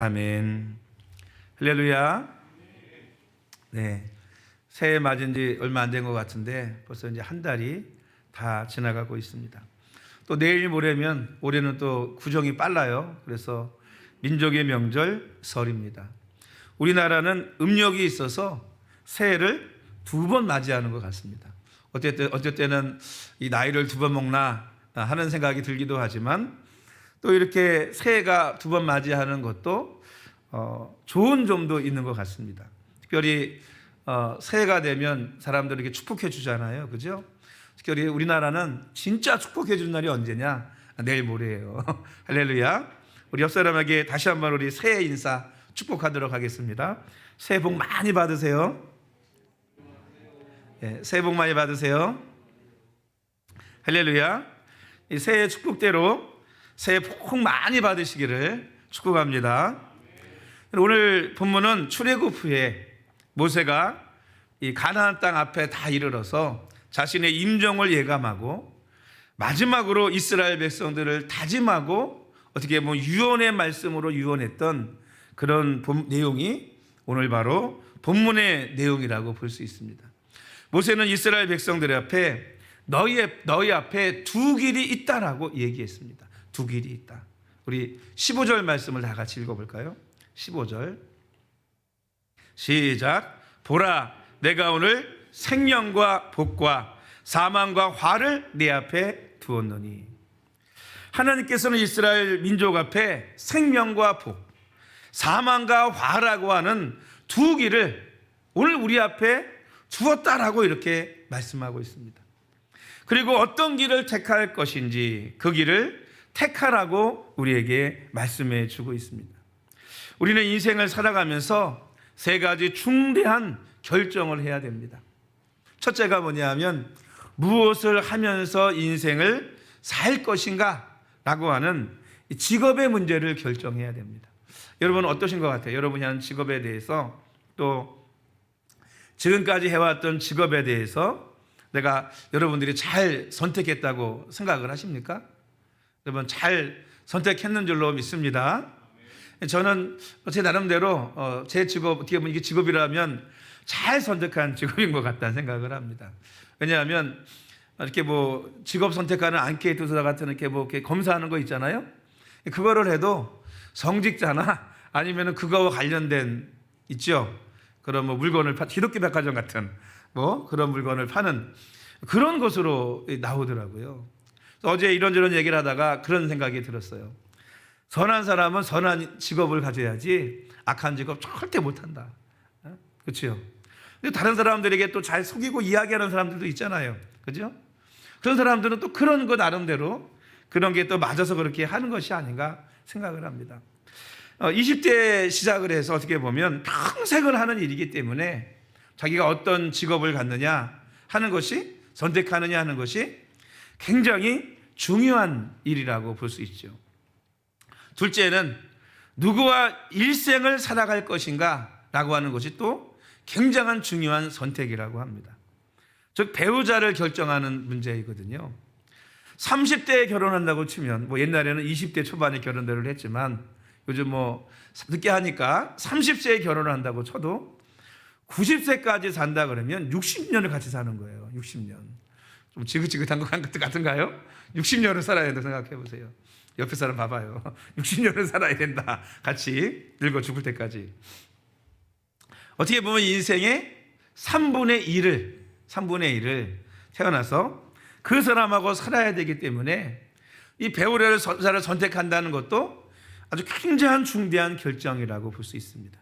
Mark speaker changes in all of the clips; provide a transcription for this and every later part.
Speaker 1: 아멘. 할렐루야. 네. 새해 맞은 지 얼마 안 된 것 같은데 벌써 이제 한 달이 다 지나가고 있습니다. 또 내일 모레면 올해는 또 구정이 빨라요. 그래서 민족의 명절 설입니다. 우리나라는 음력이 있어서 새해를 두 번 맞이하는 것 같습니다. 어쩔 때는 이 나이를 두 번 먹나 하는 생각이 들기도 하지만 또 이렇게 새해가 두 번 맞이하는 것도 좋은 점도 있는 것 같습니다. 특별히 새해가 되면 사람들에게 이렇게 축복해 주잖아요, 그죠? 특별히 우리나라는 진짜 축복해 주는 날이 언제냐? 내일 모레예요. 할렐루야. 우리 옆 사람에게 다시 한번 우리 새해 인사 축복하도록 하겠습니다. 새해 복 많이 받으세요. 네, 새해 복 많이 받으세요. 할렐루야. 이 새해 축복대로 새해 복 많이 받으시기를 축복합니다. 오늘 본문은 출애굽 후에 모세가 이 가나안 땅 앞에 다 이르러서 자신의 임종을 예감하고 마지막으로 이스라엘 백성들을 다짐하고 어떻게 보면 유언의 말씀으로 유언했던 그런 내용이 오늘 바로 본문의 내용이라고 볼 수 있습니다. 모세는 이스라엘 백성들 앞에 너희 앞에 두 길이 있다라고 얘기했습니다. 두 길이 있다. 우리 15절 말씀을 다 같이 읽어볼까요? 15절 시작. 보라, 내가 오늘 생명과 복과 사망과 화를 내 앞에 두었노니. 하나님께서는 이스라엘 민족 앞에 생명과 복, 사망과 화라고 하는 두 길을 오늘 우리 앞에 두었다라고 이렇게 말씀하고 있습니다. 그리고 어떤 길을 택할 것인지 그 길을 택하라고 우리에게 말씀해 주고 있습니다. 우리는 인생을 살아가면서 세 가지 중대한 결정을 해야 됩니다. 첫째가 뭐냐면 무엇을 하면서 인생을 살 것인가 라고 하는 직업의 문제를 결정해야 됩니다. 여러분은 어떠신 것 같아요? 여러분이 하는 직업에 대해서 또 지금까지 해왔던 직업에 대해서 내가 여러분들이 잘 선택했다고 생각을 하십니까? 여러분 잘 선택했는 줄로 믿습니다. 저는 제 나름대로 제 직업, 어떻게 보면 이게 직업이라면 잘 선택한 직업인 것 같다는 생각을 합니다. 왜냐하면 이렇게 뭐 직업 선택하는 앙케이트 같은 이렇게 검사하는 거 있잖아요. 그거를 해도 성직자나 아니면은 그거와 관련된 있죠. 그런 뭐 물건을 기독교 백화점 같은 뭐 그런 물건을 파는 그런 것으로 나오더라고요. 어제 이런저런 얘기를 하다가 그런 생각이 들었어요. 선한 사람은 선한 직업을 가져야지 악한 직업 절대 못한다. 그렇죠? 다른 사람들에게 또 잘 속이고 이야기하는 사람들도 있잖아요. 그죠? 그런 사람들은 또 그런 거 나름대로 그런 게 또 맞아서 그렇게 하는 것이 아닌가 생각을 합니다. 20대 시작을 해서 어떻게 보면 평생을 하는 일이기 때문에 자기가 어떤 직업을 갖느냐 하는 것이, 선택하느냐 하는 것이 굉장히 중요한 일이라고 볼 수 있죠. 둘째는 누구와 일생을 살아갈 것인가 라고 하는 것이 또 굉장한 중요한 선택이라고 합니다. 즉 배우자를 결정하는 문제이거든요. 30대에 결혼한다고 치면 뭐 옛날에는 20대 초반에 결혼들을 했지만 요즘 뭐 늦게 하니까 30세에 결혼을 한다고 쳐도 90세까지 산다 그러면 60년을 같이 사는 거예요. 60년. 좀 지긋지긋한 것 같은가요? 60년을 살아야 된다고 생각해 보세요. 옆에 사람 봐봐요. 60년을 살아야 된다. 같이 늙어 죽을 때까지. 어떻게 보면 인생의 3분의 1을 태어나서 그 사람하고 살아야 되기 때문에 이 배우자를 선택한다는 것도 아주 굉장한 중대한 결정이라고 볼 수 있습니다.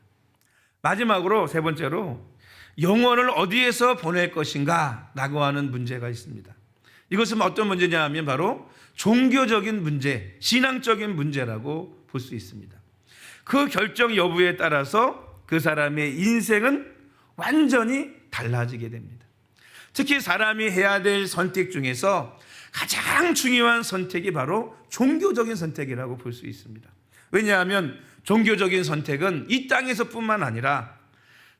Speaker 1: 마지막으로 세 번째로 영혼을 어디에서 보낼 것인가 라고 하는 문제가 있습니다. 이것은 어떤 문제냐 하면 바로 종교적인 문제, 신앙적인 문제라고 볼 수 있습니다. 그 결정 여부에 따라서 그 사람의 인생은 완전히 달라지게 됩니다. 특히 사람이 해야 될 선택 중에서 가장 중요한 선택이 바로 종교적인 선택이라고 볼 수 있습니다. 왜냐하면 종교적인 선택은 이 땅에서뿐만 아니라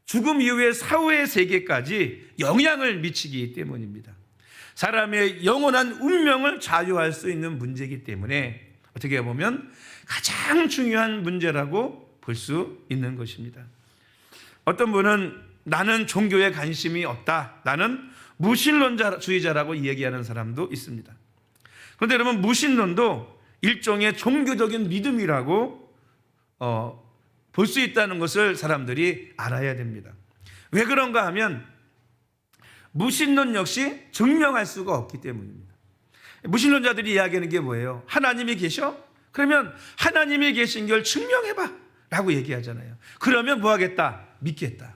Speaker 1: 죽음 이후의 사후의 세계까지 영향을 미치기 때문입니다. 사람의 영원한 운명을 좌우할 수 있는 문제이기 때문에 어떻게 보면 가장 중요한 문제라고 볼 수 있는 것입니다. 어떤 분은 나는 종교에 관심이 없다, 나는 무신론주의자라고 얘기하는 사람도 있습니다. 그런데 여러분, 무신론도 일종의 종교적인 믿음이라고 볼 수 있다는 것을 사람들이 알아야 됩니다. 왜 그런가 하면 무신론 역시 증명할 수가 없기 때문입니다. 무신론자들이 이야기하는 게 뭐예요? 하나님이 계셔? 그러면 하나님이 계신 걸 증명해봐 라고 얘기하잖아요. 그러면 뭐 하겠다? 믿겠다.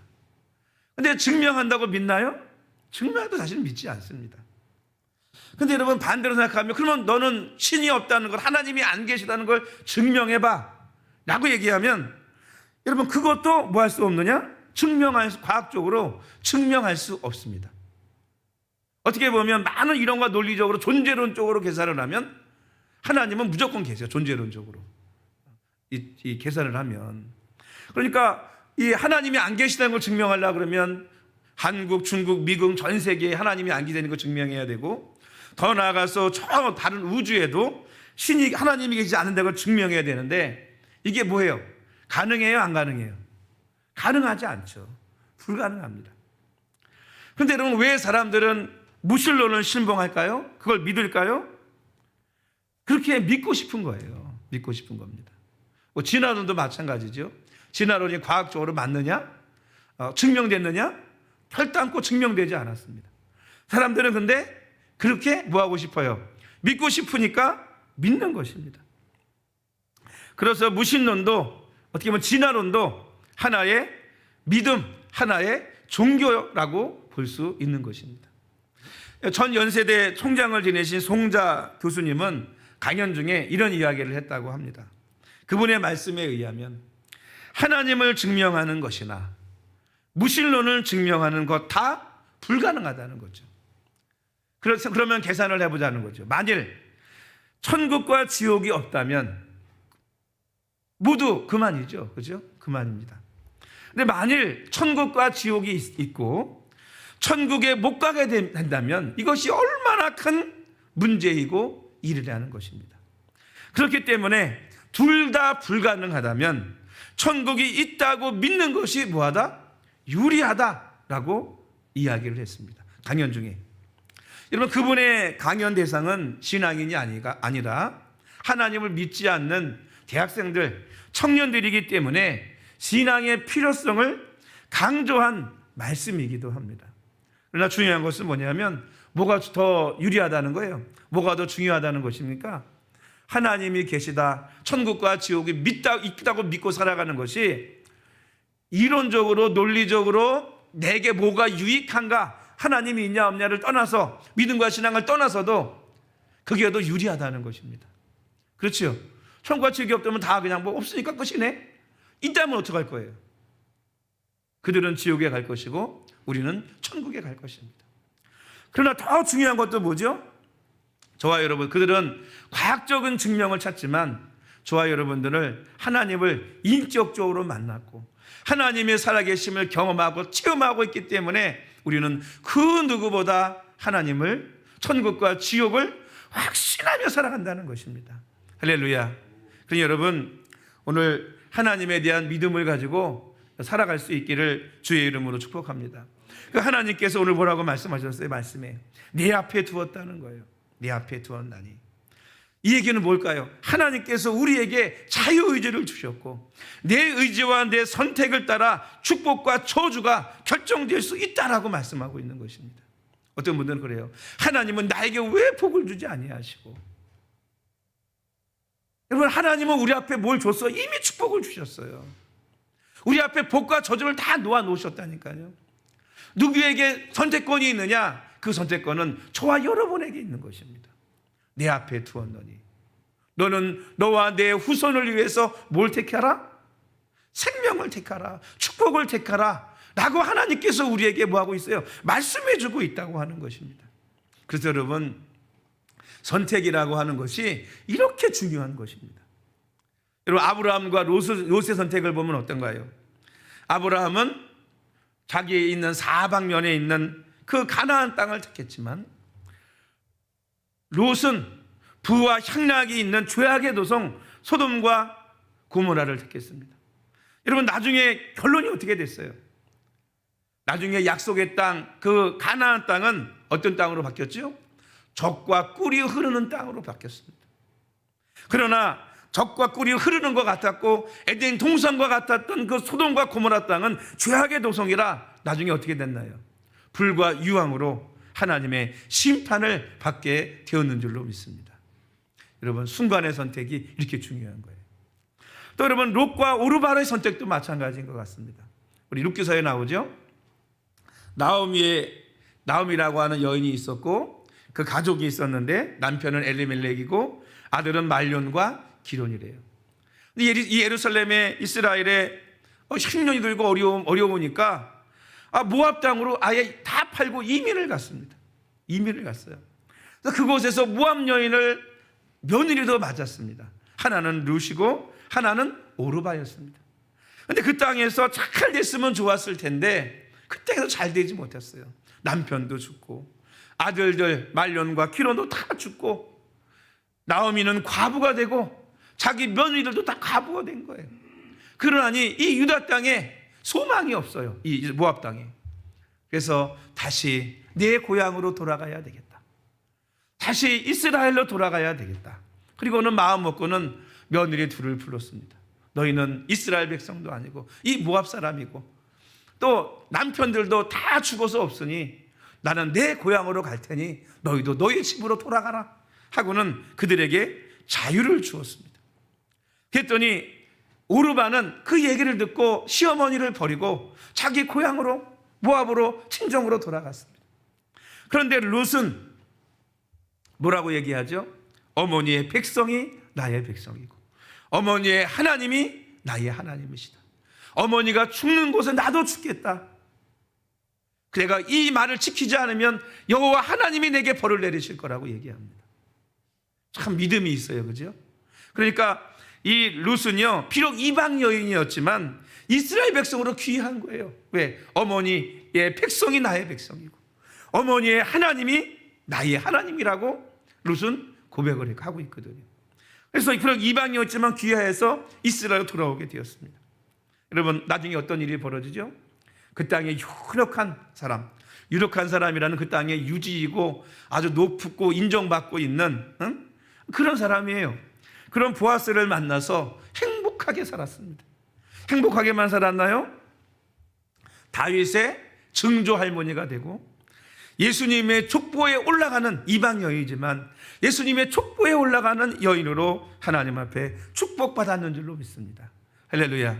Speaker 1: 근데 증명한다고 믿나요? 증명해도 사실 믿지 않습니다. 근데 여러분, 반대로 생각하면 그러면 너는 신이 없다는 걸, 하나님이 안 계시다는 걸 증명해봐 라고 얘기하면 여러분, 그것도 뭐 할 수 없느냐? 과학적으로 증명할 수 없습니다. 어떻게 보면 많은 이론과 논리적으로 존재론적으로 계산을 하면 하나님은 무조건 계세요. 존재론적으로 이 계산을 하면. 그러니까 이 하나님이 안 계시다는 걸 증명하려고 그러면 한국, 중국, 미국 전 세계에 하나님이 안 계시다는 걸 증명해야 되고, 더 나아가서 저 다른 우주에도 하나님이 계시지 않는다는 걸 증명해야 되는데, 이게 뭐예요? 가능해요? 안 가능해요? 가능하지 않죠. 불가능합니다. 그런데 여러분, 왜 사람들은 무신론을 신봉할까요? 그걸 믿을까요? 그렇게 믿고 싶은 거예요. 믿고 싶은 겁니다. 진화론도 마찬가지죠. 진화론이 과학적으로 맞느냐? 증명됐느냐? 결단코 증명되지 않았습니다. 사람들은 근데 그렇게 뭐 하고 싶어요? 믿고 싶으니까 믿는 것입니다. 그래서 무신론도, 어떻게 보면 진화론도 하나의 믿음, 하나의 종교라고 볼 수 있는 것입니다. 전 연세대 총장을 지내신 송자 교수님은 강연 중에 이런 이야기를 했다고 합니다. 그분의 말씀에 의하면 하나님을 증명하는 것이나 무신론을 증명하는 것 다 불가능하다는 거죠. 그러면 계산을 해보자는 거죠. 만일 천국과 지옥이 없다면 모두 그만이죠. 그죠? 그만입니다. 근데 만일 천국과 지옥이 있고 천국에 못 가게 된다면 이것이 얼마나 큰 문제이고 일이라는 것입니다. 그렇기 때문에 둘 다 불가능하다면 천국이 있다고 믿는 것이 뭐하다? 유리하다라고 이야기를 했습니다. 강연 중에. 여러분, 그분의 강연 대상은 신앙인이 아니라 하나님을 믿지 않는 대학생들, 청년들이기 때문에 신앙의 필요성을 강조한 말씀이기도 합니다. 그러나 중요한 것은 뭐냐면 뭐가 더 유리하다는 거예요? 뭐가 더 중요하다는 것입니까? 하나님이 계시다, 천국과 지옥이 있다고 믿고 살아가는 것이 이론적으로 논리적으로 내게 뭐가 유익한가, 하나님이 있냐 없냐를 떠나서, 믿음과 신앙을 떠나서도 그게 더 유리하다는 것입니다. 그렇죠? 천국과 지옥이 없다면 다 그냥 뭐 없으니까 끝이네. 있다면 어떡할 거예요? 그들은 지옥에 갈 것이고 우리는 천국에 갈 것입니다. 그러나 더 중요한 것도 뭐죠? 저와 여러분, 그들은 과학적인 증명을 찾지만 저와 여러분들을 하나님을 인격적으로 만났고 하나님의 살아계심을 경험하고 체험하고 있기 때문에 우리는 그 누구보다 하나님을, 천국과 지옥을 확신하며 살아간다는 것입니다. 할렐루야. 그러니 여러분, 오늘 하나님에 대한 믿음을 가지고 살아갈 수 있기를 주의 이름으로 축복합니다. 하나님께서 오늘 뭐라고 말씀하셨어요? 말씀에 내 앞에 두었다는 거예요. 내 앞에 두었나니. 이 얘기는 뭘까요? 하나님께서 우리에게 자유의지를 주셨고 내 의지와 내 선택을 따라 축복과 저주가 결정될 수 있다라고 말씀하고 있는 것입니다. 어떤 분들은 그래요. 하나님은 나에게 왜 복을 주지 아니하시고. 여러분, 하나님은 우리 앞에 뭘 줬어요? 이미 축복을 주셨어요. 우리 앞에 복과 저주를 다 놓아 놓으셨다니까요. 누구에게 선택권이 있느냐? 그 선택권은 저와 여러분에게 있는 것입니다. 내 앞에 두었노니 너는 너와 내 후손을 위해서 뭘 택하라? 생명을 택하라, 축복을 택하라 라고 하나님께서 우리에게 뭐하고 있어요? 말씀해 주고 있다고 하는 것입니다. 그래서 여러분, 선택이라고 하는 것이 이렇게 중요한 것입니다. 여러분, 아브라함과 롯의 선택을 보면 어떤가요? 아브라함은 자기에 있는 사방면에 있는 그 가나안 땅을 택했지만 롯은 부와 향락이 있는 죄악의 도성 소돔과 고모라를 택했습니다. 여러분, 나중에 결론이 어떻게 됐어요? 나중에 약속의 땅, 그 가나안 땅은 어떤 땅으로 바뀌었죠? 젖과 꿀이 흐르는 땅으로 바뀌었습니다. 그러나 젖과 꿀이 흐르는 것 같았고 에덴 동산과 같았던 그 소돔과 고모라 땅은 죄악의 도성이라 나중에 어떻게 됐나요? 불과 유황으로 하나님의 심판을 받게 되었는 줄로 믿습니다. 여러분, 순간의 선택이 이렇게 중요한 거예요. 또 여러분, 롯과 오르바의 선택도 마찬가지인 것 같습니다. 우리 룻기서에 나오죠. 나오미라고 하는 여인이 있었고 그 가족이 있었는데 남편은 엘리멜렉이고 아들은 말론과 기론이래요. 이 예루살렘에 이스라엘에 10년이 들고 어려우니까 모압 땅으로 아예 다 팔고 이민을 갔습니다. 이민을 갔어요. 그래서 그곳에서 모압 여인을 며느리도 맞았습니다. 하나는 룻이고 하나는 오르바였습니다. 그런데 그 땅에서 잘 됐으면 좋았을 텐데 그 땅에서 잘 되지 못했어요. 남편도 죽고 아들들 말론과 기론도 다 죽고 나오미는 과부가 되고 자기 며느리들도 다 과부가 된 거예요. 그러니 이 유다 땅에 소망이 없어요. 이 모압 땅에. 그래서 다시 내 고향으로 돌아가야 되겠다. 다시 이스라엘로 돌아가야 되겠다. 그리고는 마음 먹고는 며느리 둘을 불렀습니다. 너희는 이스라엘 백성도 아니고 이 모압 사람이고 또 남편들도 다 죽어서 없으니 나는 내 고향으로 갈 테니 너희도 너희 집으로 돌아가라 하고는 그들에게 자유를 주었습니다. 그랬더니 오르바는 그 얘기를 듣고 시어머니를 버리고 자기 고향으로 모압으로 친정으로 돌아갔습니다. 그런데 룻은 뭐라고 얘기하죠? 어머니의 백성이 나의 백성이고 어머니의 하나님이 나의 하나님이시다. 어머니가 죽는 곳에 나도 죽겠다. 내가 이 말을 지키지 않으면 여호와 하나님이 내게 벌을 내리실 거라고 얘기합니다. 참 믿음이 있어요, 그죠? 그러니까 이 룻은요 비록 이방 여인이었지만 이스라엘 백성으로 귀한 거예요. 왜? 어머니의 백성이 나의 백성이고 어머니의 하나님이 나의 하나님이라고 룻은 고백을 하고 있거든요. 그래서 그런 이방이었지만 귀하해서 이스라엘로 돌아오게 되었습니다. 여러분, 나중에 어떤 일이 벌어지죠? 그 땅에 유력한 사람이라는 그 땅의 유지이고 아주 높고 인정받고 있는 그런 사람이에요. 그런 보아스를 만나서 행복하게 살았습니다. 행복하게만 살았나요? 다윗의 증조 할머니가 되고 예수님의 족보에 올라가는 이방 여인이지만 예수님의 족보에 올라가는 여인으로 하나님 앞에 축복받았는 줄로 믿습니다. 할렐루야.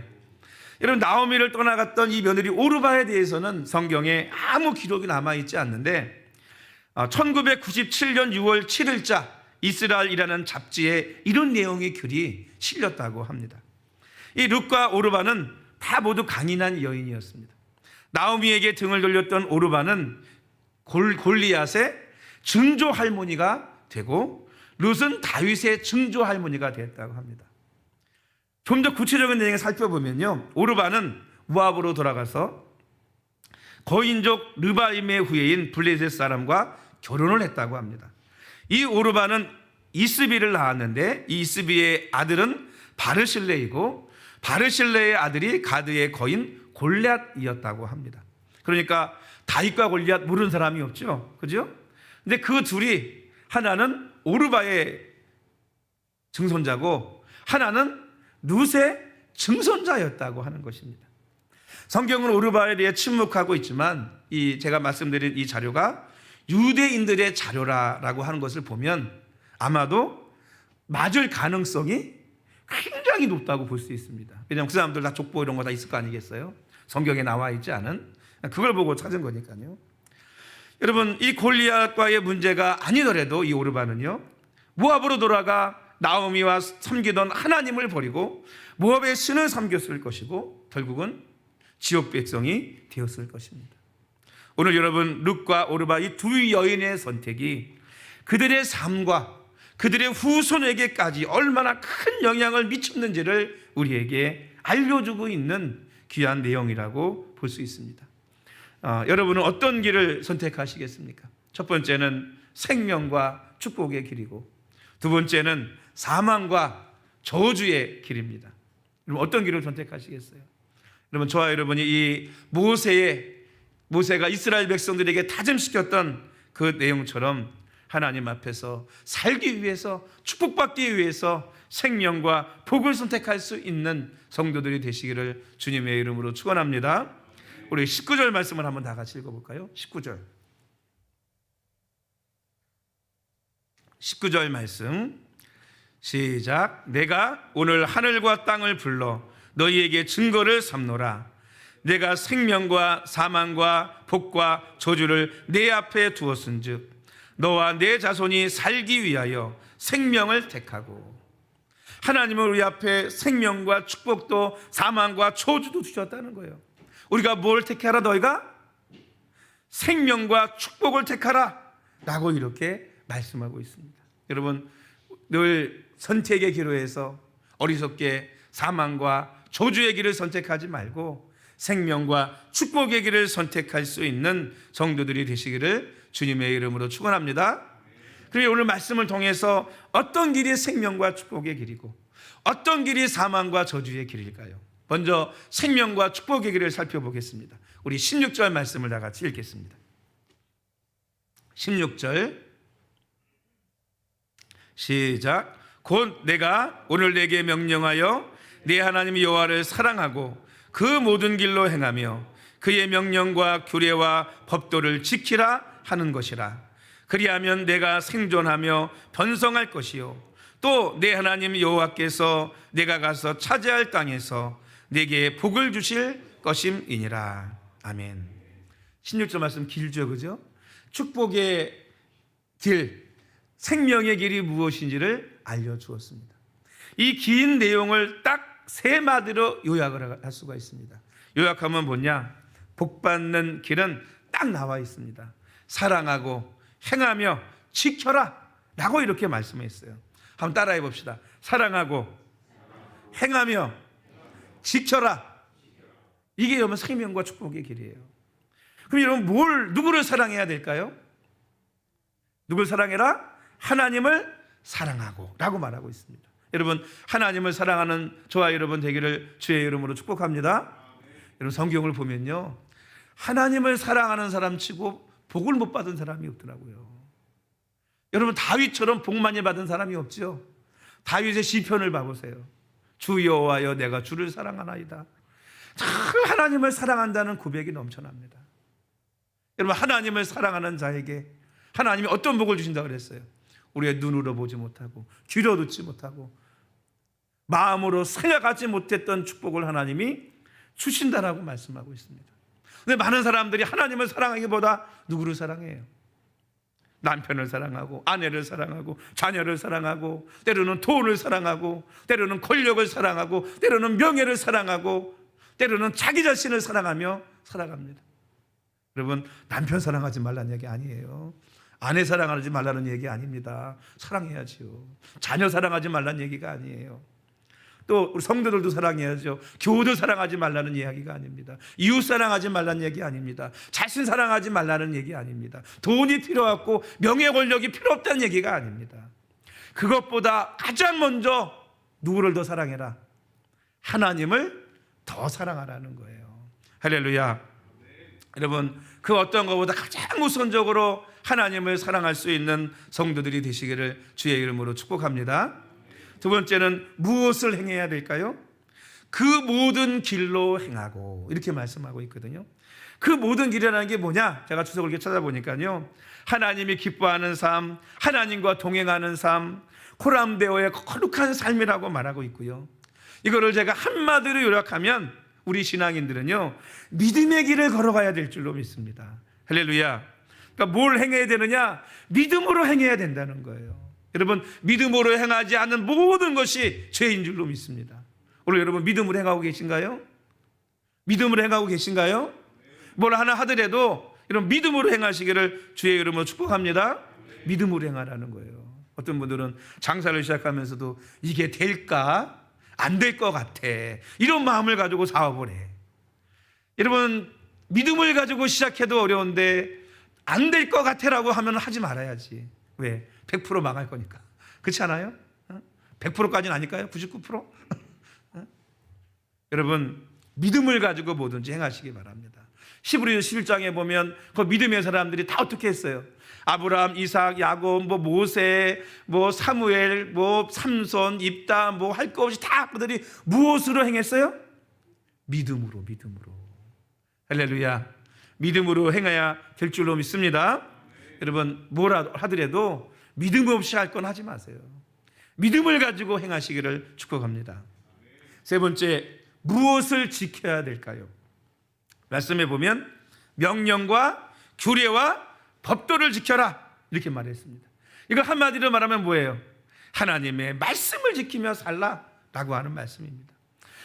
Speaker 1: 여러분, 나오미를 떠나갔던 이 며느리 오르바에 대해서는 성경에 아무 기록이 남아있지 않는데 1997년 6월 7일자 이스라엘이라는 잡지에 이런 내용의 글이 실렸다고 합니다. 이 룻과 오르바는 다 모두 강인한 여인이었습니다. 나오미에게 등을 돌렸던 오르바는 골리앗의 증조 할머니가 되고 룻은 다윗의 증조 할머니가 되었다고 합니다. 좀 더 구체적인 내용을 살펴보면요, 오르바는 모압으로 돌아가서 거인족 르바임의 후예인 블레셋 사람과 결혼을 했다고 합니다. 이 오르바는 이스비를 낳았는데 이 이스비의 아들은 바르실레이고 바르실레의 아들이 가드의 거인 골리앗이었다고 합니다. 그러니까 다윗과 골리앗 모르는 사람이 없죠, 그죠? 근데 그 둘이 하나는 오르바의 증손자고 하나는 룻의 증손자였다고 하는 것입니다. 성경은 오르바에 대해 침묵하고 있지만 제가 말씀드린 이 자료가 유대인들의 자료라고 하는 것을 보면 아마도 맞을 가능성이 굉장히 높다고 볼 수 있습니다. 왜냐하면 그 사람들 다 족보 이런 거 다 있을 거 아니겠어요? 성경에 나와 있지 않은 그걸 보고 찾은 거니까요. 여러분, 이 골리앗과의 문제가 아니더라도 이 오르바는요 모압으로 돌아가 나오미와 섬기던 하나님을 버리고 모압의 신을 섬겼을 것이고 결국은 지옥 백성이 되었을 것입니다. 오늘 여러분, 룻과 오르바 이 두 여인의 선택이 그들의 삶과 그들의 후손에게까지 얼마나 큰 영향을 미쳤는지를 우리에게 알려주고 있는 귀한 내용이라고 볼 수 있습니다. 여러분은 어떤 길을 선택하시겠습니까? 첫 번째는 생명과 축복의 길이고 두 번째는 사망과 저주의 길입니다. 그럼 어떤 길을 선택하시겠어요? 여러분, 저와 여러분이 이 모세가 이스라엘 백성들에게 다짐시켰던 그 내용처럼 하나님 앞에서 살기 위해서, 축복받기 위해서 생명과 복을 선택할 수 있는 성도들이 되시기를 주님의 이름으로 축원합니다. 우리 19절 말씀을 한번 다 같이 읽어볼까요? 19절 말씀 시작. 내가 오늘 하늘과 땅을 불러 너희에게 증거를 삼노라. 내가 생명과 사망과 복과 저주를 내 앞에 두었은즉 너와 내 자손이 살기 위하여 생명을 택하고. 하나님은 우리 앞에 생명과 축복도 사망과 저주도 주셨다는 거예요. 우리가 뭘 택하라? 너희가 생명과 축복을 택하라 라고 이렇게 말씀하고 있습니다. 여러분, 늘 선택의 기로에서 어리석게 사망과 저주의 길을 선택하지 말고 생명과 축복의 길을 선택할 수 있는 성도들이 되시기를 주님의 이름으로 축원합니다. 그리고 오늘 말씀을 통해서 어떤 길이 생명과 축복의 길이고 어떤 길이 사망과 저주의 길일까요? 먼저 생명과 축복의 길을 살펴보겠습니다. 우리 16절 말씀을 다 같이 읽겠습니다. 16절 시작. 곧 내가 오늘 내게 명령하여 네 하나님 여호와를 사랑하고 그 모든 길로 행하며 그의 명령과 규례와 법도를 지키라 하는 것이라. 그리하면 내가 생존하며 번성할 것이요 또 내 하나님 여호와께서 내가 가서 차지할 땅에서 내게 복을 주실 것임이니라. 아멘. 16절 말씀 길죠, 그죠? 축복의 길, 생명의 길이 무엇인지를 알려주었습니다. 이 긴 내용을 딱 세 마디로 요약을 할 수가 있습니다. 요약하면 뭐냐? 복받는 길은 딱 나와 있습니다. 사랑하고 행하며 지켜라 라고 이렇게 말씀했어요. 한번 따라해 봅시다. 사랑하고 행하며 지켜라. 이게 여러분 생명과 축복의 길이에요. 그럼 여러분 누구를 사랑해야 될까요? 누굴 사랑해라? 하나님을 사랑하고 라고 말하고 있습니다. 여러분, 하나님을 사랑하는 저와 여러분 되기를 주의 이름으로 축복합니다. 여러분, 성경을 보면요, 하나님을 사랑하는 사람 치고 복을 못 받은 사람이 없더라고요. 여러분, 다윗처럼 복 많이 받은 사람이 없죠. 다윗의 시편을 봐보세요. 주 여호와여 내가 주를 사랑하나이다. 참 하나님을 사랑한다는 고백이 넘쳐납니다. 여러분, 하나님을 사랑하는 자에게 하나님이 어떤 복을 주신다고 그랬어요? 우리의 눈으로 보지 못하고 귀로 듣지 못하고 마음으로 생각하지 못했던 축복을 하나님이 주신다라고 말씀하고 있습니다. 근데 많은 사람들이 하나님을 사랑하기보다 누구를 사랑해요? 남편을 사랑하고 아내를 사랑하고 자녀를 사랑하고 때로는 돈을 사랑하고 때로는 권력을 사랑하고 때로는 명예를 사랑하고 때로는 자기 자신을 사랑하며 살아갑니다. 여러분, 남편 사랑하지 말라는 얘기 아니에요. 아내 사랑하지 말라는 얘기 아닙니다. 사랑해야지요. 자녀 사랑하지 말라는 얘기가 아니에요. 또 우리 성도들도 사랑해야죠. 교우도 사랑하지 말라는 이야기가 아닙니다. 이웃 사랑하지 말라는 얘기 아닙니다. 자신 사랑하지 말라는 얘기 아닙니다. 돈이 필요 없고 명예 권력이 필요 없다는 얘기가 아닙니다. 그것보다 가장 먼저 누구를 더 사랑해라? 하나님을 더 사랑하라는 거예요. 할렐루야. 여러분, 그 어떤 것보다 가장 우선적으로 하나님을 사랑할 수 있는 성도들이 되시기를 주의 이름으로 축복합니다. 두 번째는 무엇을 행해야 될까요? 그 모든 길로 행하고 이렇게 말씀하고 있거든요. 그 모든 길이라는 게 뭐냐? 제가 추석을 이렇게 찾아보니까요, 하나님이 기뻐하는 삶, 하나님과 동행하는 삶, 코람데오의 거룩한 삶이라고 말하고 있고요. 이거를 제가 한마디로 요약하면 우리 신앙인들은요, 믿음의 길을 걸어가야 될 줄로 믿습니다. 할렐루야. 그러니까 뭘 행해야 되느냐? 믿음으로 행해야 된다는 거예요. 여러분, 믿음으로 행하지 않는 모든 것이 죄인 줄로 믿습니다. 오늘 여러분 믿음으로 행하고 계신가요? 믿음으로 행하고 계신가요? 뭘 하나 하더라도 이런 믿음으로 행하시기를 주의 이름으로 축복합니다. 믿음으로 행하라는 거예요. 어떤 분들은 장사를 시작하면서도 이게 될까? 안 될 것 같아. 이런 마음을 가지고 사업을 해. 여러분, 믿음을 가지고 시작해도 어려운데 안 될 것 같아라고 하면 하지 말아야지. 왜? 100% 망할 거니까. 그렇지 않아요? 100%까지는 아닐까요? 99%? 여러분, 믿음을 가지고 뭐든지 행하시기 바랍니다. 히브리서 11장에 보면 그 믿음의 사람들이 다 어떻게 했어요? 아브라함, 이삭, 야곱, 모세, 사무엘, 삼손, 입다, 할 것 없이 다 그들이 무엇으로 행했어요? 믿음으로. 할렐루야. 믿음으로 행해야 될 줄로 믿습니다. 여러분, 뭐라 하더라도 믿음 없이 할 건 하지 마세요. 믿음을 가지고 행하시기를 축복합니다. 세 번째, 무엇을 지켜야 될까요? 말씀해 보면 명령과 규례와 법도를 지켜라 이렇게 말했습니다. 이걸 한마디로 말하면 뭐예요? 하나님의 말씀을 지키며 살라라고 하는 말씀입니다.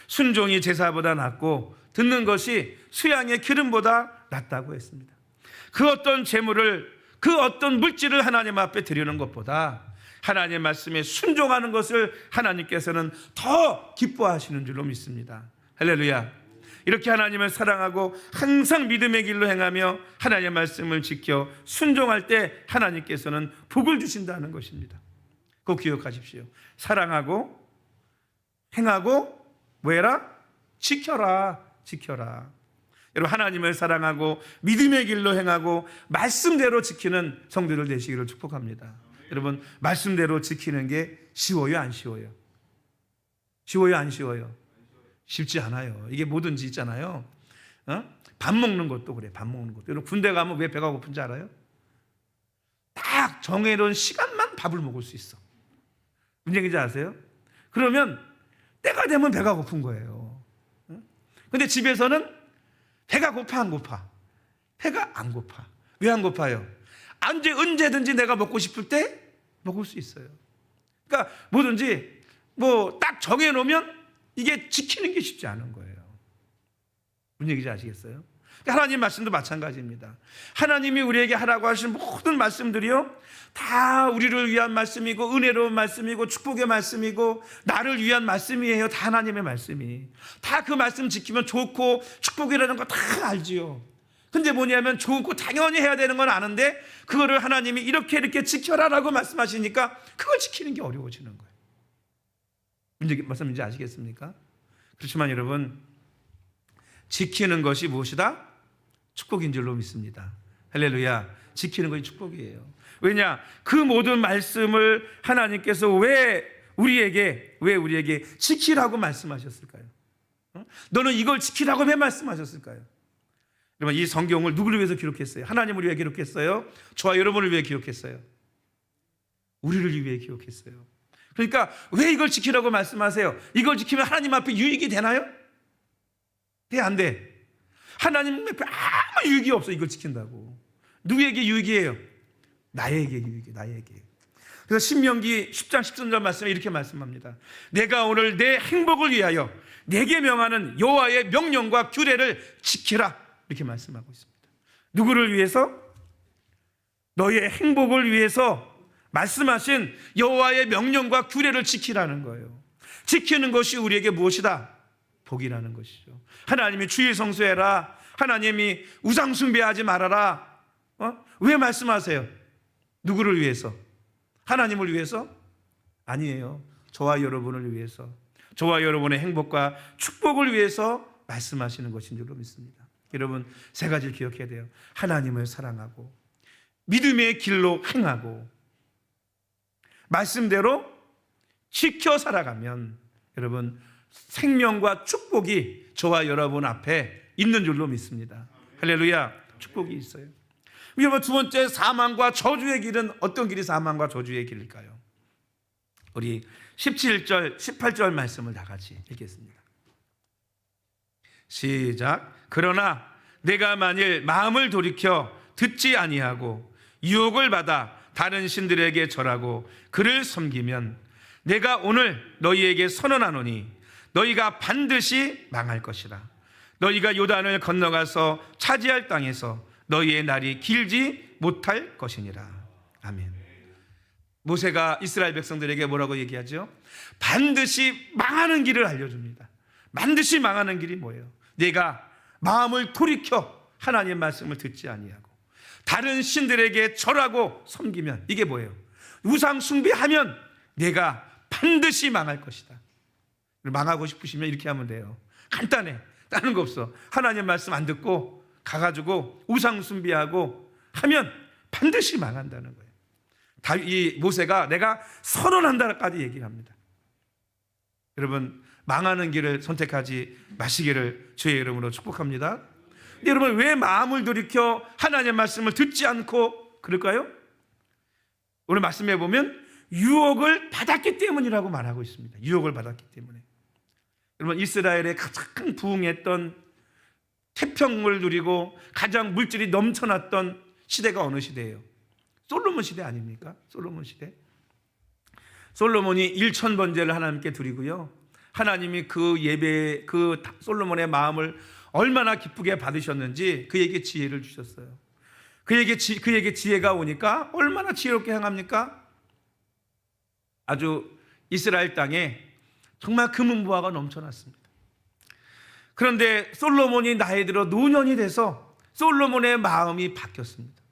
Speaker 1: 순종이 제사보다 낫고 듣는 것이 수양의 기름보다 낫다고 했습니다. 그 어떤 재물을, 그 어떤 물질을 하나님 앞에 드리는 것보다 하나님의 말씀에 순종하는 것을 하나님께서는 더 기뻐하시는 줄로 믿습니다. 할렐루야. 이렇게 하나님을 사랑하고 항상 믿음의 길로 행하며 하나님의 말씀을 지켜 순종할 때 하나님께서는 복을 주신다는 것입니다. 꼭 기억하십시오. 사랑하고 행하고 뭐해라? 지켜라. 여러분, 하나님을 사랑하고 믿음의 길로 행하고 말씀대로 지키는 성도들 되시기를 축복합니다. 여러분, 말씀대로 지키는 게 쉬워요, 안 쉬워요? 쉬워요, 안 쉬워요? 쉽지 않아요. 이게 뭐든지 있잖아요. 밥 먹는 것도 그래. 밥 먹는 것도. 여러분, 군대 가면 왜 배가 고픈지 알아요? 딱 정해놓은 시간만 밥을 먹을 수 있어. 무슨 얘기인지 아세요? 그러면 때가 되면 배가 고픈 거예요. 근데 집에서는 배가 고파, 안 고파? 배가 안 고파. 왜 안 고파요? 언제든지 내가 먹고 싶을 때 먹을 수 있어요. 그러니까 뭐든지 딱 정해놓으면 이게 지키는 게 쉽지 않은 거예요. 무슨 얘기인지 아시겠어요? 하나님 말씀도 마찬가지입니다. 하나님이 우리에게 하라고 하신 모든 말씀들이요, 다 우리를 위한 말씀이고 은혜로운 말씀이고 축복의 말씀이고 나를 위한 말씀이에요. 다 하나님의 말씀이. 다 그 말씀 지키면 좋고 축복이라는 거 다 알지요. 근데 뭐냐면 좋고 당연히 해야 되는 건 아는데 그거를 하나님이 이렇게 지켜라라고 말씀하시니까 그걸 지키는 게 어려워지는 거예요. 무슨 말씀인지 아시겠습니까? 그렇지만 여러분, 지키는 것이 무엇이다? 축복인 줄로 믿습니다. 할렐루야. 지키는 것이 축복이에요. 왜냐? 그 모든 말씀을 하나님께서 왜 우리에게 지키라고 말씀하셨을까요? 너는 이걸 지키라고 왜 말씀하셨을까요? 여러분, 이 성경을 누구를 위해서 기록했어요? 하나님을 위해 기록했어요? 저와 여러분을 위해 기록했어요? 우리를 위해 기록했어요. 그러니까 왜 이걸 지키라고 말씀하세요? 이걸 지키면 하나님 앞에 유익이 되나요? 돼, 안 돼? 하나님 앞에 아무 유익이 없어. 이걸 지킨다고. 누구에게 유익이에요? 나에게 유익이에요. 나에게. 그래서 신명기 10장 13절 말씀에 이렇게 말씀합니다. 내가 오늘 내 행복을 위하여 내게 명하는 여호와의 명령과 규례를 지키라, 이렇게 말씀하고 있습니다. 누구를 위해서? 너의 행복을 위해서 말씀하신 여호와의 명령과 규례를 지키라는 거예요. 지키는 것이 우리에게 무엇이다? 복이라는 것이죠. 하나님이 주일 성수해라, 하나님이 우상 숭배하지 말아라, 왜 말씀하세요? 누구를 위해서? 하나님을 위해서? 아니에요. 저와 여러분을 위해서, 저와 여러분의 행복과 축복을 위해서 말씀하시는 것인 줄로 믿습니다. 여러분, 세 가지를 기억해야 돼요. 하나님을 사랑하고 믿음의 길로 행하고 말씀대로 지켜 살아가면 여러분, 생명과 축복이 저와 여러분 앞에 있는 줄로 믿습니다. 할렐루야. 축복이 있어요. 여러분, 두 번째, 사망과 저주의 길은 어떤 길이 사망과 저주의 길일까요? 우리 17절 18절 말씀을 다 같이 읽겠습니다. 시작. 그러나 내가 만일 마음을 돌이켜 듣지 아니하고 유혹을 받아 다른 신들에게 절하고 그를 섬기면 내가 오늘 너희에게 선언하노니 너희가 반드시 망할 것이라. 너희가 요단을 건너가서 차지할 땅에서 너희의 날이 길지 못할 것이니라. 아멘. 모세가 이스라엘 백성들에게 뭐라고 얘기하죠? 반드시 망하는 길을 알려줍니다. 반드시 망하는 길이 뭐예요? 내가 마음을 돌이켜 하나님의 말씀을 듣지 아니하고 다른 신들에게 절하고 섬기면, 이게 뭐예요? 우상 숭배하면 내가 반드시 망할 것이다. 망하고 싶으시면 이렇게 하면 돼요. 간단해. 다른 거 없어. 하나님 말씀 안 듣고 가가지고 우상 숭배하고 하면 반드시 망한다는 거예요. 이 모세가 내가 선언한다까지 얘기를 합니다. 여러분, 망하는 길을 선택하지 마시기를 주의 이름으로 축복합니다. 근데 여러분, 왜 마음을 돌이켜 하나님의 말씀을 듣지 않고 그럴까요? 오늘 말씀해 보면 유혹을 받았기 때문이라고 말하고 있습니다. 유혹을 받았기 때문에. 여러분, 이스라엘에 가장 부흥했던, 태평을 누리고 가장 물질이 넘쳐났던 시대가 어느 시대예요? 솔로몬 시대 아닙니까? 솔로몬 시대. 솔로몬이 1000번제를 하나님께 드리고요, 하나님이 그 예배, 그 솔로몬의 마음을 얼마나 기쁘게 받으셨는지 그에게 지혜를 주셨어요. 그에게 지혜가 오니까 얼마나 지혜롭게 행합니까? 아주 이스라엘 땅에 정말 금은보화가 넘쳐났습니다. 그런데 솔로몬이 나이 들어 노년이 돼서 솔로몬의 마음이 바뀌었습니다.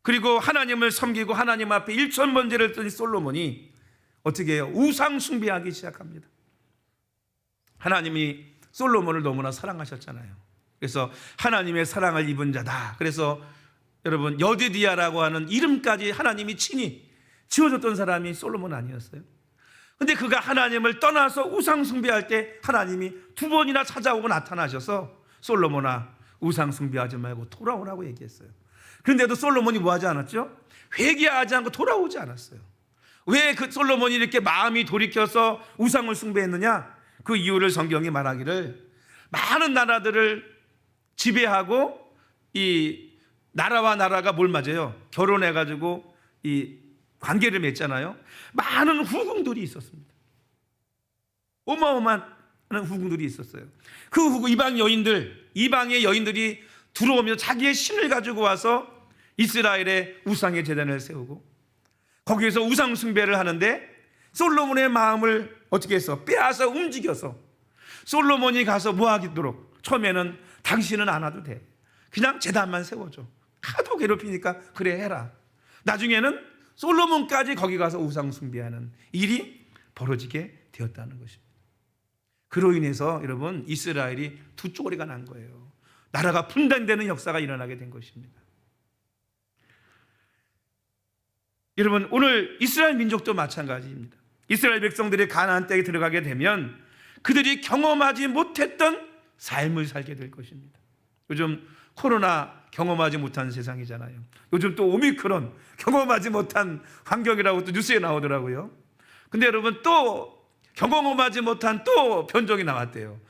Speaker 1: 그리고 하나님을 섬기고 하나님 앞에 1000번제를 드린 솔로몬이 어떻게 해요? 우상 숭배하기 시작합니다. 하나님이 솔로몬을 너무나 사랑하셨잖아요. 그래서 하나님의 사랑을 입은 자다. 그래서 여러분, 여디디아라고 하는 이름까지 하나님이 친히 지어줬던 사람이 솔로몬 아니었어요? 근데 그가 하나님을 떠나서 우상 숭배할 때 하나님이 2번이나 찾아오고 나타나셔서 솔로몬아, 우상 숭배하지 말고 돌아오라고 얘기했어요. 그런데도 솔로몬이 뭐 하지 않았죠? 회개하지 않고 돌아오지 않았어요. 왜 그 솔로몬이 이렇게 마음이 돌이켜서 우상을 숭배했느냐? 그 이유를 성경이 말하기를, 많은 나라들을 지배하고 이 나라와 나라가 뭘 맞아요? 결혼해가지고 이 관계를 맺잖아요. 많은 후궁들이 있었습니다. 어마어마한 후궁들이 있었어요. 그 이방의 여인들이 들어오면서 자기의 신을 가지고 와서 이스라엘의 우상의 제단을 세우고 거기에서 우상 숭배를 하는데, 솔로몬의 마음을 어떻게 해서 빼앗아 움직여서 솔로몬이 가서 뭐 하도록, 처음에는 당신은 안 와도 돼, 그냥 제단만 세워줘. 하도 괴롭히니까 그래 해라. 나중에는 솔로몬까지 거기 가서 우상 숭배하는 일이 벌어지게 되었다는 것입니다. 그로 인해서 여러분, 이스라엘이 두 쪼리가 난 거예요. 나라가 분단되는 역사가 일어나게 된 것입니다. 여러분, 오늘 이스라엘 민족도 마찬가지입니다. 이스라엘 백성들이 가나안 땅에 들어가게 되면 그들이 경험하지 못했던 삶을 살게 될 것입니다. 요즘 코로나 경험하지 못한 세상이잖아요. 요즘 또 오미크론 경험하지 못한 환경이라고 또 뉴스에 나오더라고요. 근데 여러분, 또 경험하지 못한 또 변종이 나왔대요.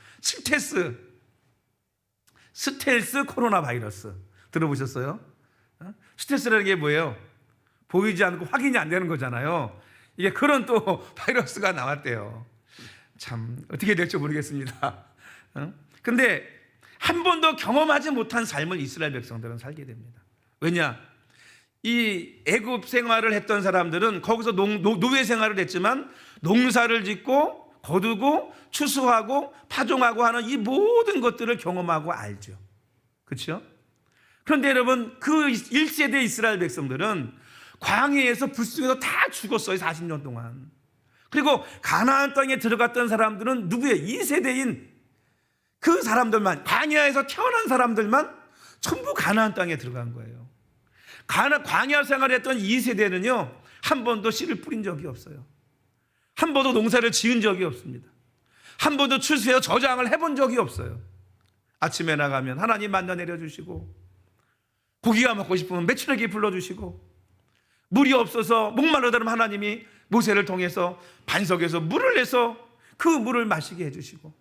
Speaker 1: 스텔스 코로나 바이러스 들어보셨어요? 스텔스라는 게 뭐예요? 보이지 않고 확인이 안 되는 거잖아요. 이게 그런 또 바이러스가 나왔대요. 참 어떻게 될지 모르겠습니다. 근데 한 번도 경험하지 못한 삶을 이스라엘 백성들은 살게 됩니다. 왜냐? 이 애굽 생활을 했던 사람들은 거기서 노예 생활을 했지만 농사를 짓고 거두고 추수하고 파종하고 하는 이 모든 것들을 경험하고 알죠. 그렇죠? 그런데 여러분, 그 1세대 이스라엘 백성들은 광야에서 불쑥해서 다 죽었어요. 40년 동안. 그리고 가나안 땅에 들어갔던 사람들은 누구예요? 2세대인 그 사람들만, 광야에서 태어난 사람들만 전부 가나안 땅에 들어간 거예요. 광야 생활했던 2세대는요 한 번도 씨를 뿌린 적이 없어요. 한 번도 농사를 지은 적이 없습니다. 한 번도 추수해서 저장을 해본 적이 없어요. 아침에 나가면 하나님 만나 내려주시고, 고기가 먹고 싶으면 메추라기 불러주시고, 물이 없어서 목마르다면 하나님이 모세를 통해서 반석에서 물을 내서 그 물을 마시게 해주시고,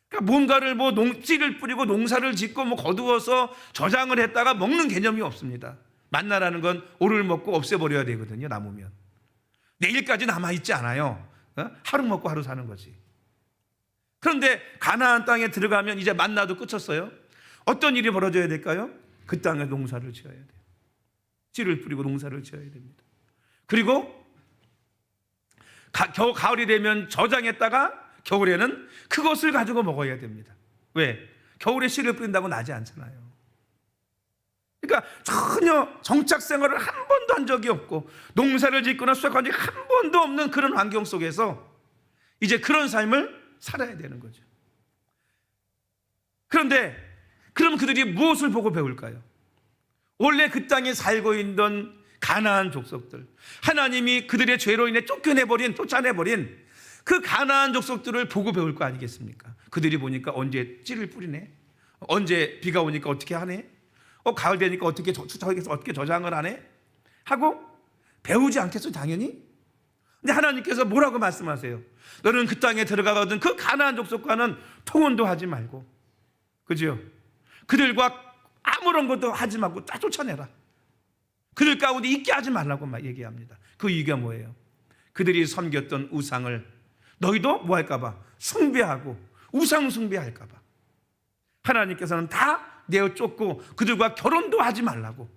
Speaker 1: 그러니까 뭔가를 씨를 뿌리고 농사를 짓고 거두어서 저장을 했다가 먹는 개념이 없습니다. 만나라는 건 오늘 먹고 없애버려야 되거든요. 남으면 내일까지 남아있지 않아요. 하루 먹고 하루 사는 거지. 그런데 가나안 땅에 들어가면 이제 만나도 끝쳤어요. 어떤 일이 벌어져야 될까요? 그 땅에 농사를 지어야 돼요. 씨를 뿌리고 농사를 지어야 됩니다. 그리고 가을이 되면 저장했다가 겨울에는 그것을 가지고 먹어야 됩니다. 왜? 겨울에 씨를 뿌린다고 나지 않잖아요. 그러니까 전혀 정착 생활을 한 번도 한 적이 없고 농사를 짓거나 수확한 적이 한 번도 없는 그런 환경 속에서 이제 그런 삶을 살아야 되는 거죠. 그런데 그럼 그들이 무엇을 보고 배울까요? 원래 그 땅에 살고 있던 가나안 족속들, 하나님이 그들의 죄로 인해 쫓아내버린 그 가나안 족속들을 보고 배울 거 아니겠습니까? 그들이 보니까 언제 찌를 뿌리네, 언제 비가 오니까 어떻게 하네, 가을 되니까 어떻게 저장을 하네 하고 배우지 않겠어요? 당연히. 근데 하나님께서 뭐라고 말씀하세요? 너는 그 땅에 들어가거든 그 가나안 족속과는 통혼도 하지 말고, 그죠? 그들과 아무런 것도 하지 말고 다 쫓아내라. 그들 가운데 있게 하지 말라고 막 얘기합니다. 그 이유가 뭐예요? 그들이 섬겼던 우상을 너희도 뭐 할까봐? 숭배하고 우상 숭배할까봐 하나님께서는 다 내어 쫓고 그들과 결혼도 하지 말라고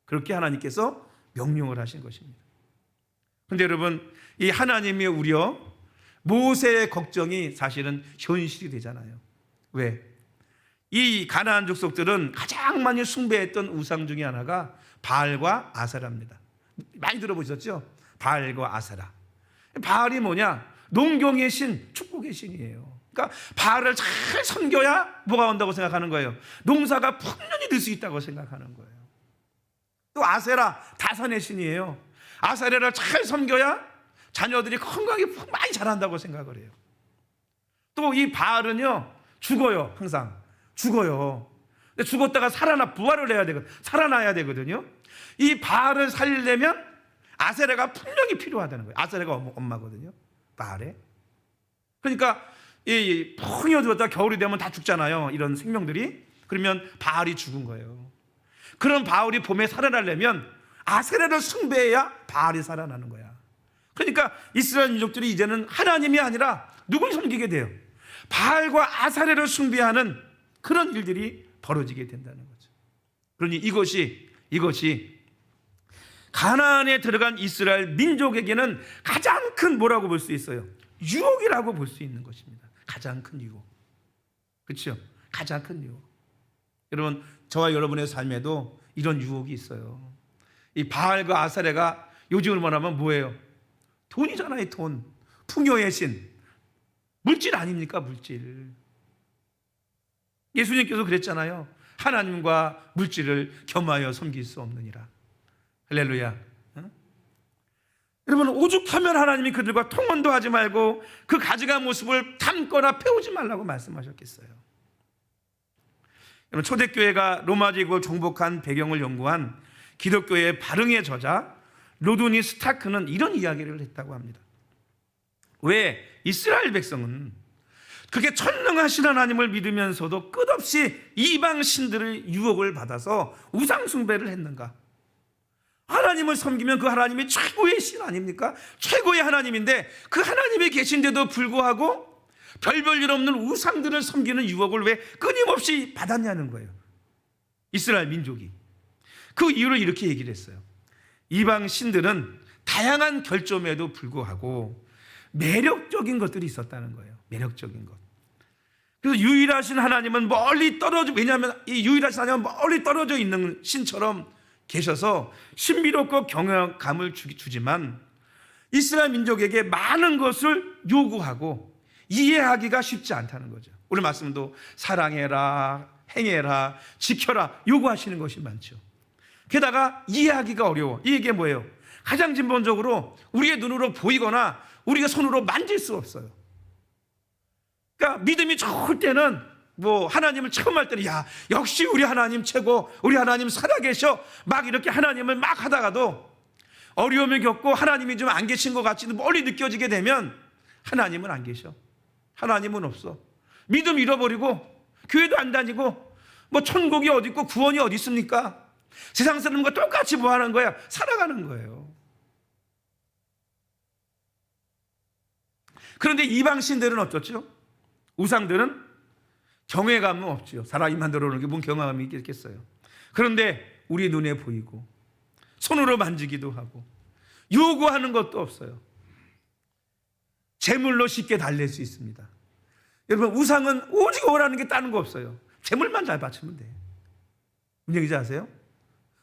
Speaker 1: 그렇게 하나님께서 명령을 하신 것입니다. 그런데 여러분, 이 하나님의 우려, 모세의 걱정이 사실은 현실이 되잖아요. 왜? 이 가나안 족속들은 가장 많이 숭배했던 우상 중에 하나가 바알과 아세라입니다. 많이 들어보셨죠? 바알과 아세라. 바알이 뭐냐? 농경의 신, 축복의 신이에요. 그러니까 바알을 잘 섬겨야 뭐가 온다고 생각하는 거예요? 농사가 풍년이 될 수 있다고 생각하는 거예요. 또 아세라, 다산의 신이에요. 아세라를 잘 섬겨야 자녀들이 건강히 많이 자란다고 생각을 해요. 또 이 바알은요, 죽어요. 항상 죽어요. 근데 죽었다가 부활을 해야 되거든요. 살아나야 되거든요. 이 바알을 살리려면 아세라가 분명히 필요하다는 거예요. 아세라가 엄마거든요, 바알에. 그러니까 이 풍년이 들었다 겨울이 되면 다 죽잖아요, 이런 생명들이. 그러면 바알이 죽은 거예요. 그런 바알이 봄에 살아나려면 아세라를 숭배해야 바알이 살아나는 거야. 그러니까 이스라엘 민족들이 이제는 하나님이 아니라 누굴 섬기게 돼요? 바알과 아세라를 숭배하는 그런 일들이 벌어지게 된다는 거죠. 그러니 이것이 가나안에 들어간 이스라엘 민족에게는 가장 큰 뭐라고 볼 수 있어요? 유혹이라고 볼 수 있는 것입니다. 가장 큰 유혹. 그렇죠? 가장 큰 유혹. 여러분, 저와 여러분의 삶에도 이런 유혹이 있어요. 이 바알과 아세라가 요즘으로 말하면 뭐예요? 돈이잖아요, 돈. 풍요의 신. 물질 아닙니까, 물질. 예수님께서 그랬잖아요. 하나님과 물질을 겸하여 섬길 수 없느니라. 할렐루야. 여러분, 오죽하면 하나님이 그들과 통혼도 하지 말고 그 가증한 모습을 담거나 패우지 말라고 말씀하셨겠어요. 여러분, 초대교회가 로마 제국을 정복한 배경을 연구한 기독교의 발흥의 저자 로드니 스타크는 이런 이야기를 했다고 합니다. 왜 이스라엘 백성은 그렇게 천능하신 하나님을 믿으면서도 끝없이 이방 신들의 유혹을 받아서 우상 숭배를 했는가? 하나님을 섬기면 그 하나님이 최고의 신 아닙니까? 최고의 하나님인데 그 하나님이 계신데도 불구하고 별볼일 없는 우상들을 섬기는 유혹을 왜 끊임없이 받았냐는 거예요, 이스라엘 민족이. 그 이유를 이렇게 얘기를 했어요. 이방 신들은 다양한 결점에도 불구하고 매력적인 것들이 있었다는 거예요. 매력적인 것. 그래서 유일하신 하나님은 멀리 떨어져, 왜냐하면 이 유일하신 하나님은 멀리 떨어져 있는 신처럼 계셔서 신비롭고 경외감을 주지만 이스라엘 민족에게 많은 것을 요구하고 이해하기가 쉽지 않다는 거죠. 오늘 말씀도 사랑해라, 행해라, 지켜라 요구하시는 것이 많죠. 게다가 이해하기가 어려워. 이게 뭐예요? 가장 근본적으로 우리의 눈으로 보이거나 우리가 손으로 만질 수 없어요. 그러니까 믿음이 좋을 때는 뭐 하나님을 처음 할 때는 야, 역시 우리 하나님 최고, 우리 하나님 살아계셔, 막 이렇게 하나님을 막 하다가도 어려움을 겪고 하나님이 좀 안 계신 것 같이 멀리 느껴지게 되면 하나님은 안 계셔, 하나님은 없어. 믿음 잃어버리고 교회도 안 다니고 뭐 천국이 어디 있고 구원이 어디 있습니까? 세상 사람과 똑같이 뭐 하는 거야? 살아가는 거예요. 그런데 이방 신들은 어쩌죠? 우상들은 경외감은 없죠. 사람이 만들어 놓은 게 뭔 경외감이 있겠어요. 그런데 우리 눈에 보이고 손으로 만지기도 하고 요구하는 것도 없어요. 재물로 쉽게 달랠 수 있습니다. 여러분, 우상은 오직 원하는 게 다른 거 없어요. 재물만 잘 바치면 돼. 무슨 얘기인지 아세요?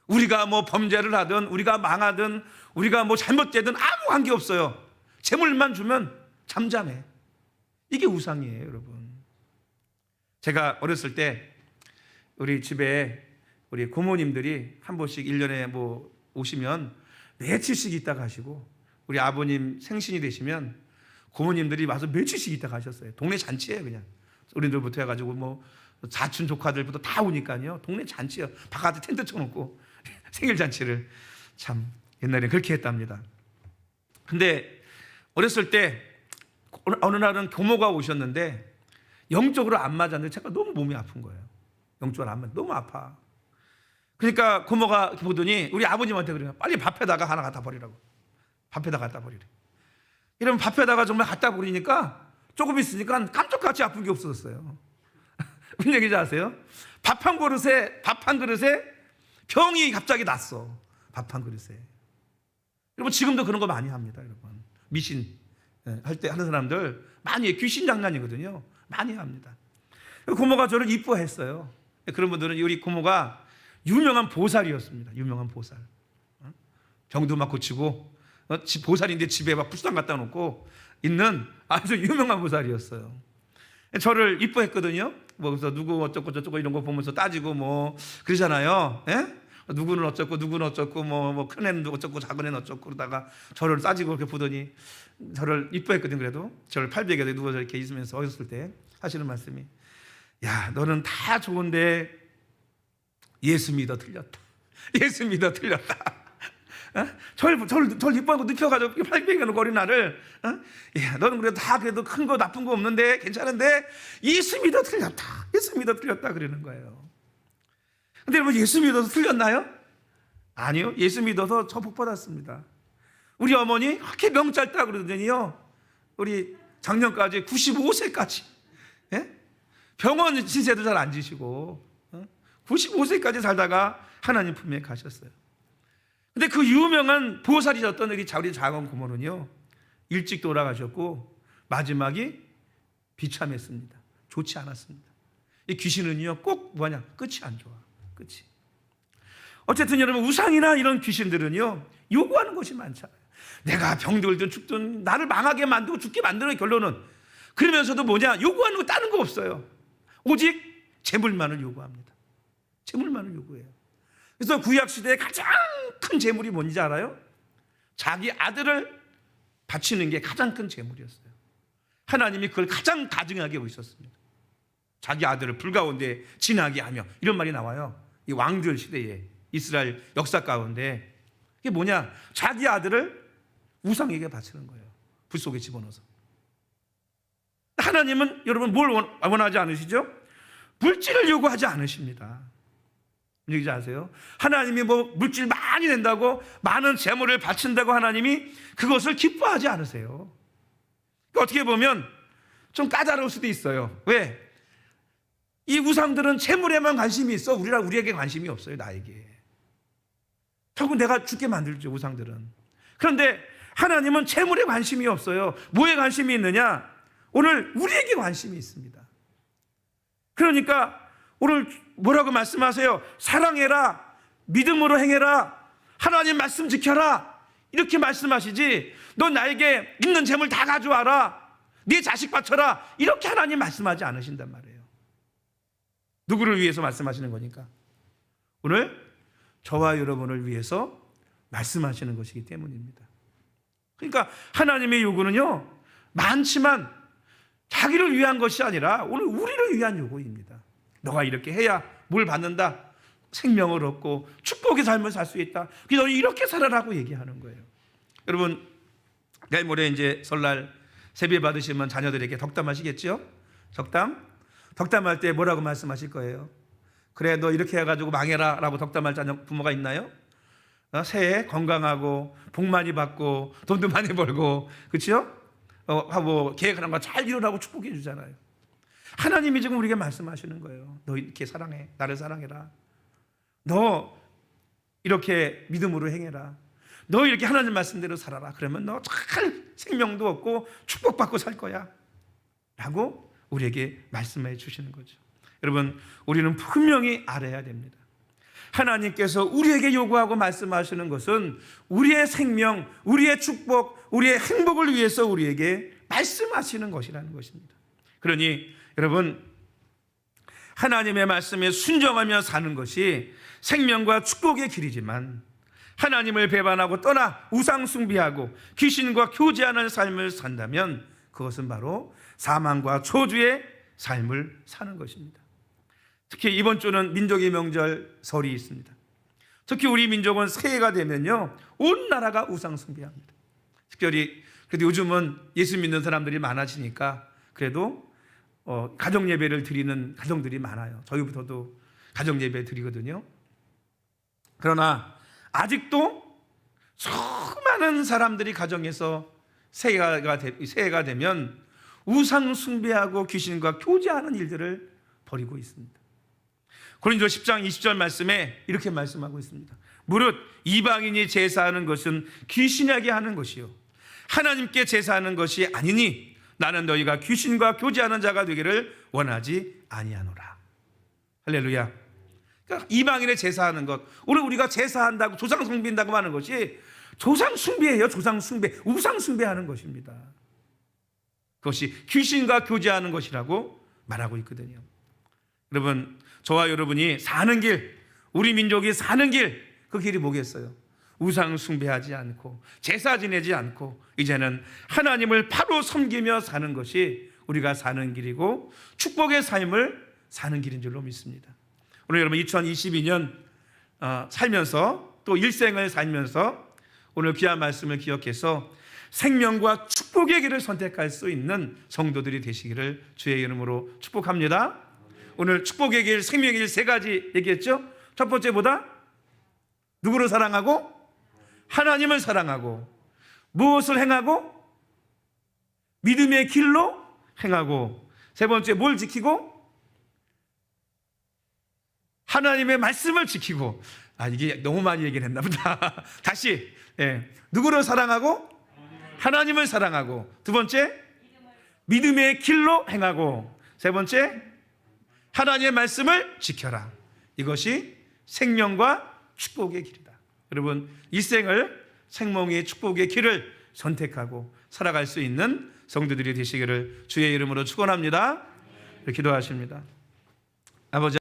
Speaker 1: 우리가 뭐 범죄를 하든 우리가 망하든 우리가 뭐 잘못되든 아무 관계 없어요. 재물만 주면 잠잠해. 이게 우상이에요, 여러분. 제가 어렸을 때 우리 집에 우리 고모님들이 한 번씩 1년에 뭐 오시면 며칠씩 있다 가시고, 우리 아버님 생신이 되시면 고모님들이 와서 며칠씩 있다 가셨어요. 동네 잔치예요. 그냥 어린들부터 해가지고 뭐 사촌 조카들부터 다 오니까요. 동네 잔치예요. 바깥에 텐트 쳐놓고 생일 잔치를. 참 옛날에 그렇게 했답니다. 근데 어렸을 때 어느 날은 고모가 오셨는데 영적으로 안 맞았는데 제가 너무 몸이 아픈 거예요. 영적으로 안 맞, 너무 아파. 그러니까 고모가 보더니 우리 아버님한테 그래요. 빨리 밥에다가 하나 갖다 버리라고. 밥에다 갖다 버리래. 이러면 밥에다가 정말 갖다 버리니까 조금 있으니까 깜짝같이 아픈 게 없어졌어요. 무슨 얘기인지 아세요? 밥 한 그릇에 병이 갑자기 났어. 밥 한 그릇에. 여러분 지금도 그런 거 많이 합니다. 여러분 미신 할 때 하는 사람들 많이 해요. 귀신 장난이거든요. 많이 합니다. 고모가 저를 이뻐했어요. 그런 분들은 우리 고모가 유명한 보살이었습니다. 유명한 보살. 병도 막 고치고 보살인데 집에 막 불상 갖다 놓고 있는 아주 유명한 보살이었어요. 저를 이뻐했거든요. 뭐 그래서 누구 어쩌고 저쩌고 이런 거 보면서 따지고 뭐 그러잖아요. 예? 누구는 어쩌고 누구는 어쩌고 뭐 큰 애는 어쩌고 작은 애는 어쩌고 그러다가 저를 따지고 그렇게 보더니 저를 이뻐했거든요. 그래도 저를 팔베개에 누워서 이렇게 있으면서 어렸을 때 하시는 말씀이, 야 너는 다 좋은데 예수 믿어 틀렸다. 예수 믿어 틀렸다. 절 이뻐하고 눕혀가지고 팔베개 놓고 어린 나를, 야 너는 그래도 다 그래도 큰 거 나쁜 거 없는데 괜찮은데 예수 믿어 틀렸다. 예수 믿어 틀렸다 그러는 거예요. 근데 여러분 예수 믿어서 틀렸나요? 아니요. 예수 믿어서 저 복 받았습니다. 우리 어머니 그렇게 명 짧다 그러더니요, 우리 작년까지 95세까지 병원 신세도 잘 안 지시고 95세까지 살다가 하나님 품에 가셨어요. 근데 그 유명한 보살이셨던 우리 작은 고모는요 일찍 돌아가셨고 마지막이 비참했습니다. 좋지 않았습니다. 이 귀신은요 꼭 뭐냐, 끝이 안 좋아. 끝이. 어쨌든 여러분 우상이나 이런 귀신들은요 요구하는 것이 많잖아요. 내가 병들든 죽든 나를 망하게 만들고 죽게 만드는 결론은, 그러면서도 뭐냐, 요구하는 거 다른 거 없어요. 오직 재물만을 요구합니다. 재물만을 요구해요. 그래서 구약시대에 가장 큰 재물이 뭔지 알아요? 자기 아들을 바치는 게 가장 큰 재물이었어요. 하나님이 그걸 가장 가증하게 보셨습니다. 자기 아들을 불 가운데 지나게 하며, 이런 말이 나와요. 이 왕들 시대에 이스라엘 역사 가운데 이게 뭐냐, 자기 아들을 우상에게 바치는 거예요. 불 속에 집어넣어서. 하나님은 여러분 뭘 원하지 않으시죠? 물질을 요구하지 않으십니다. 얘기지 아세요? 하나님이 뭐 물질 많이 낸다고 많은 재물을 바친다고 하나님이 그것을 기뻐하지 않으세요. 어떻게 보면 좀 까다로울 수도 있어요. 왜? 이 우상들은 재물에만 관심이 있어. 우리에게 관심이 없어요. 나에게. 결국 내가 죽게 만들죠, 우상들은. 그런데 하나님은 재물에 관심이 없어요. 뭐에 관심이 있느냐? 오늘 우리에게 관심이 있습니다. 그러니까 오늘 뭐라고 말씀하세요? 사랑해라, 믿음으로 행해라, 하나님 말씀 지켜라, 이렇게 말씀하시지, 너 나에게 있는 재물 다 가져와라, 네 자식 바쳐라, 이렇게 하나님 말씀하지 않으신단 말이에요. 누구를 위해서 말씀하시는 거니까? 오늘 저와 여러분을 위해서 말씀하시는 것이기 때문입니다. 그러니까 하나님의 요구는요 많지만 자기를 위한 것이 아니라 오늘 우리를 위한 요구입니다. 너가 이렇게 해야 뭘 받는다, 생명을 얻고 축복의 삶을 살 수 있다, 너는 이렇게 살아라고 얘기하는 거예요. 여러분 내일 모레 이제 설날 세배 받으시면 자녀들에게 덕담하시겠죠? 덕담할 때 뭐라고 말씀하실 거예요? 그래 너 이렇게 해가지고 망해라 라고 덕담할 자녀 부모가 있나요? 새해 건강하고 복 많이 받고 돈도 많이 벌고, 그렇죠? 하고 계획하는 거 잘 이루라고 축복해 주잖아요. 하나님이 지금 우리에게 말씀하시는 거예요. 너 이렇게 사랑해, 나를 사랑해라, 너 이렇게 믿음으로 행해라, 너 이렇게 하나님 말씀대로 살아라, 그러면 너 잘 생명도 얻고 축복받고 살 거야 라고 우리에게 말씀해 주시는 거죠. 여러분 우리는 분명히 알아야 됩니다. 하나님께서 우리에게 요구하고 말씀하시는 것은 우리의 생명, 우리의 축복, 우리의 행복을 위해서 우리에게 말씀하시는 것이라는 것입니다. 그러니 여러분 하나님의 말씀에 순종하며 사는 것이 생명과 축복의 길이지만, 하나님을 배반하고 떠나 우상 숭배하고 귀신과 교제하는 삶을 산다면 그것은 바로 사망과 저주의 삶을 사는 것입니다. 특히 이번 주는 민족의 명절 설이 있습니다. 특히 우리 민족은 새해가 되면요, 온 나라가 우상 숭배합니다. 특별히 그래도 요즘은 예수 믿는 사람들이 많아지니까 그래도 가정 예배를 드리는 가정들이 많아요. 저희부터도 가정 예배 드리거든요. 그러나 아직도 수많은 사람들이 가정에서 새해가 되면 우상 숭배하고 귀신과 교제하는 일들을 벌이고 있습니다. 고린도 10장 20절 말씀에 이렇게 말씀하고 있습니다. 무릇 이방인이 제사하는 것은 귀신에게 하는 것이요 하나님께 제사하는 것이 아니니 나는 너희가 귀신과 교제하는 자가 되기를 원하지 아니하노라. 할렐루야. 그러니까 이방인의 제사하는 것, 오늘 우리가 제사한다고 조상 숭배한다고 하는 것이 조상 숭배예요. 조상 숭배, 우상 숭배하는 것입니다. 그것이 귀신과 교제하는 것이라고 말하고 있거든요. 여러분, 저와 여러분이 사는 길, 우리 민족이 사는 길, 그 길이 뭐겠어요? 우상 숭배하지 않고 제사 지내지 않고 이제는 하나님을 바로 섬기며 사는 것이 우리가 사는 길이고 축복의 삶을 사는 길인 줄로 믿습니다. 오늘 여러분 2022년 살면서 또 일생을 살면서 오늘 귀한 말씀을 기억해서 생명과 축복의 길을 선택할 수 있는 성도들이 되시기를 주의 이름으로 축복합니다. 오늘 축복의 길, 생명의 길 세 가지 얘기했죠. 첫 번째보다 누구를 사랑하고? 하나님을 사랑하고. 무엇을 행하고? 믿음의 길로 행하고. 세 번째 뭘 지키고? 하나님의 말씀을 지키고. 이게 너무 많이 얘기를 했나 보다. 다시 누구를 사랑하고? 하나님을 사랑하고. 두 번째 믿음의 길로 행하고. 세 번째 하나님의 말씀을 지켜라. 이것이 생명과 축복의 길이다. 여러분, 이 생을 생명의 축복의 길을 선택하고 살아갈 수 있는 성도들이 되시기를 주의 이름으로 축원합니다. 기도하십니다. 아버지